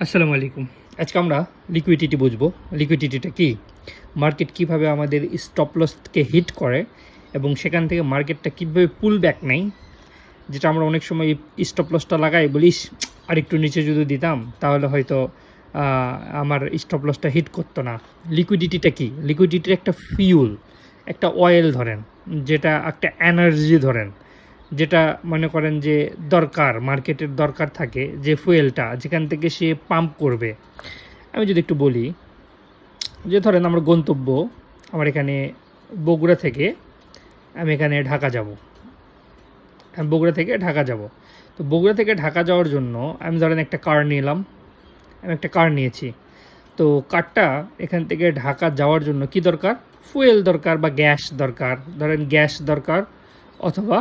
আসসালামু আলাইকুম। আজকে আমরা লিকুইডিটি বুঝবো। লিকুইডিটিটা কি? মার্কেট কিভাবে আমাদের স্টপ লসকে হিট করে এবং সেখান থেকে মার্কেটটা কীভাবে পুল ব্যাক নেয়, যেটা আমরা অনেক সময় স্টপ লসটা লাগাই বলিস আরেকটু নিচে যদি দিতাম তাহলে হয়তো আমার স্টপ লসটা হিট করতো না। লিকুইডিটিটা কি? লিকুইডিটির একটা ফিউল, একটা অয়েল ধরেন, যেটা একটা এনার্জি ধরেন, যেটা মনে করেন যে দরকার, মার্কেটের দরকার থাকে, যে ফুয়েলটা যেখান থেকে সে পাম্প করবে। আমি যদি একটু বলি যে ধরেন আমার গন্তব্য, আমার এখানে বগুড়া থেকে আমি এখানে ঢাকা যাব, আমি বগুড়া থেকে ঢাকা যাব। তো বগুড়া থেকে ঢাকা যাওয়ার জন্য আমি ধরেন একটা কার নিলাম, আমি একটা কার নিয়েছি। তো কারটা এখান থেকে ঢাকা যাওয়ার জন্য কি দরকার? ফুয়েল দরকার বা গ্যাস দরকার, ধরেন গ্যাস দরকার অথবা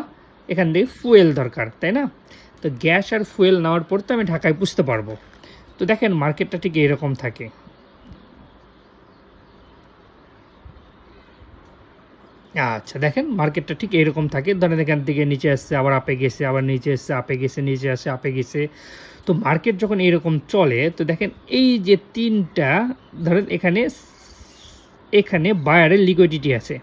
এখান থেকে ফুয়েল দরকার, তাই না? তো গ্যাস আর ফুয়েল নেওয়ার পর তো আমি ঢাকায় পুষতে পারবো। তো দেখেন মার্কেটটা ঠিক এরকম থাকে। আচ্ছা, দেখেন মার্কেটটা ঠিক এরকম থাকে। ধরেন এখান থেকে নিচে আসছে, আবার আপে গেছে, আবার নিচে আসছে, আপে গেছে, নিচে আসে, আপে গেছে। তো মার্কেট যখন এরকম চলে, তো দেখেন এই যে তিনটা, ধরেন এখানে এখানে বায়ারের লিকুইডিটি আছে,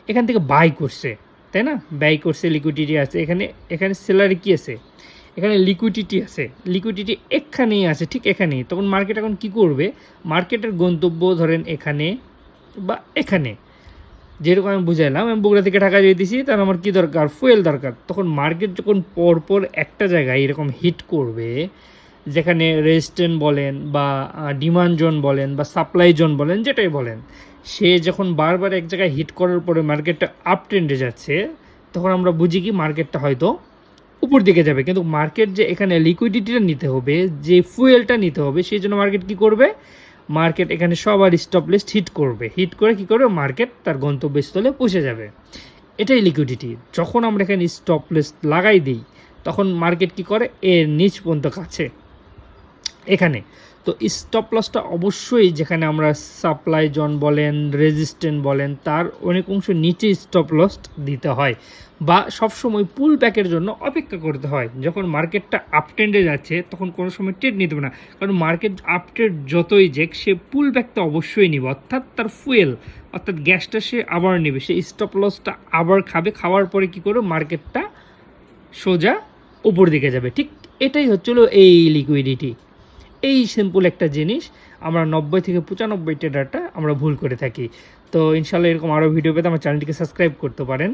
এখান থেকে বাই করছে, তাই না? বাই করছে, লিকুইডিটি আছে এখানে। এখানে সেলারে কি আছে? এখানে লিকুইডিটি আছে। লিকুইডিটি এখানেই আছে, ঠিক এখানেই। তখন মার্কেট এখন কি করবে? মার্কেটের গন্তব্য ধরেন এখানে বা এখানে, যেরকম আমি বুঝাইলাম, আমি বগুড়া থেকে ঢাকা যেতেছি, তাহলে আমার কী দরকার? ফুয়েল দরকার। তখন মার্কেট যখন পরপর একটা জায়গায় এরকম হিট করবে, যেখানে রেজিস্ট্যান্ট বলেন বা ডিমান্ড জোন বলেন বা সাপ্লাই জোন বলেন, যেটাই বলেন, সে যখন বারবার এক জায়গায় হিট করার পরে মার্কেটটা আপ ট্রেন্ডে যাচ্ছে, তখন আমরা বুঝি কি মার্কেটটা হয়তো উপর দিকে যাবে। কিন্তু মার্কেট যে এখানে লিকুইডিটিটা নিতে হবে, যে ফুয়েলটা নিতে হবে, সেই জন্য মার্কেট কী করবে? মার্কেট এখানে সবার স্টপ লিস্ট হিট করবে। হিট করে কী করবে? মার্কেট তার গন্তব্যস্থলে পৌঁছে যাবে। এটাই লিকুইডিটি। যখন আমরা এখানে স্টপ লিস্ট লাগাই দিই, তখন মার্কেট কী করে? এর নিচ পর্যন্ত কাছে এখানে। তো স্টপ লসটা অবশ্যই, যেখানে আমরা সাপ্লাই জোন বলেন, রেজিস্ট্যান্ট বলেন, তার অনেক অংশ নিচে স্টপ লস দিতে হয় বা সবসময় পুল ব্যাকের জন্য অপেক্ষা করতে হয়। যখন মার্কেটটা আপ ট্রেন্ডে যাচ্ছে, তখন কোনো সময় ট্রেড নিতে হবে না, কারণ মার্কেট আপ ট্রেন্ড যতই যাক, সে পুল ব্যাকটা অবশ্যই নেবে, অর্থাৎ তার ফুয়েল অর্থাৎ গ্যাসটা সে আবার নেবে, সে স্টপ লসটা আবার খাবে। খাওয়ার পরে কী করবে? মার্কেটটা সোজা উপর দিকে যাবে। ঠিক এটাই হচ্ছিল এই লিকুইডিটি। এই সিম্পল একটা জিনিস আমরা 90 থেকে 95 ট্রেডারটা আমরা ভুল করে থাকি। তো ইনশাল্লাহ এরকম আরও ভিডিও পেতে আমার চ্যানেলটিকে সাবস্ক্রাইব করতে পারেন।